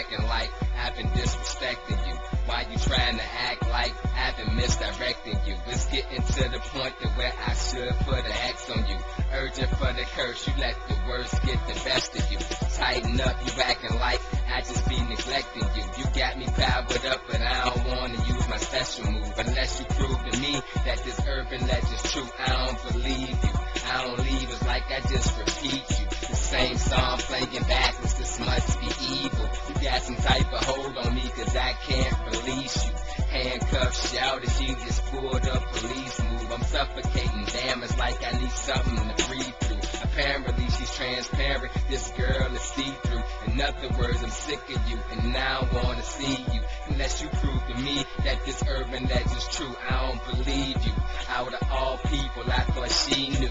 acting like I've been disrespecting you? Why you trying to act like I've been misdirecting you? It's getting to the point to where I should put a X on you. Urgent for the curse, you let the words get the best of you. Tighten up, you acting like I just be neglecting you. You got me powered up, but I don't wanna use my special move. Unless you prove to me that this urban legend's true, I don't believe you. I don't leave, it's like I just repeat you. The same song playing backwards, this must be evil. You got some type of hold on me, cause I can't release you. Handcuffs shouted, she just pulled a police move. I'm suffocating, damn, it's like I need something to breathe through. Apparently she's transparent, this girl is see-through. In other words, I'm sick of you, and I don't wanna see you. Unless you prove to me that this urban legend's true, I don't believe you. Out of all people, I thought she knew.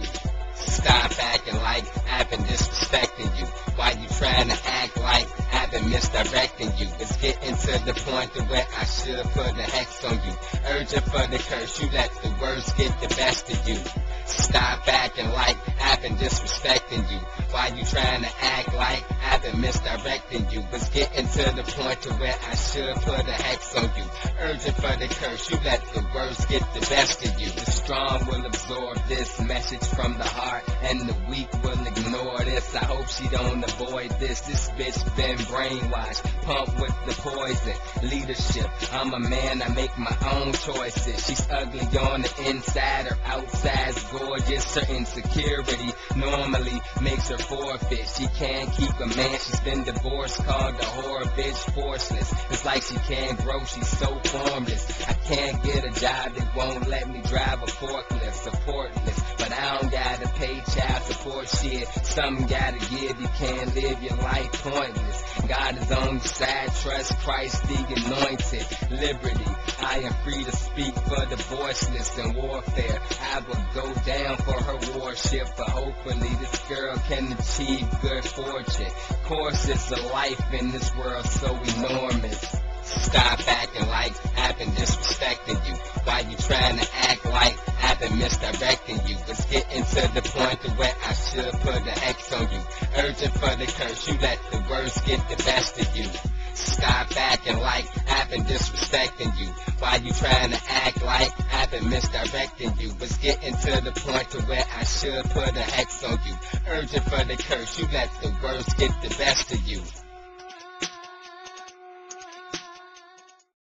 Stop acting like I've been disrespecting you. Why you trying to act like I've been misdirecting you? It's getting to the point to where I should put a hex on you. Urgent for the curse, you let the words get the best of you. Stop acting like I've been disrespecting you. Why you trying to act like I've been misdirecting you? It's getting to the point to where I should put a hex on you. Urgent for the curse, you let the words get the best of you. The strong will absorb this message from the heart, and the weak will ignore this. I hope she don't avoid this. This bitch been brainwashed, pumped with the poison. Leadership, I'm a man, I make my own choices. She's ugly on the inside, her outside's gorgeous. Her insecurity normally makes her forfeit. She can't keep a man, she's been divorced, called a whore, bitch, forceless. It's like she can't grow, she's so formless. I can't get a job that won't let me drive a forklift, supportless. But I don't gotta pay child support shit. Something gotta give, you can't live your life pointless. God is on your side, trust Christ the anointed. Liberty, I am free to speak for the voiceless in warfare. I will go down for her warship, but hopefully this girl can achieve good fortune. Course it's a life in this world so enormous. Stop acting like I've been disrespecting you. Why you trying to act like I've been misdirecting you? It's getting to the point to where I should put an X on you. Urgent for the curse, you let the words get the best of you. Stop acting like I've been disrespecting you. Why you trying to act like I've been misdirecting you? It's getting to the point to where I should put an X on you. Urgent for the curse, you let the words get the best of you.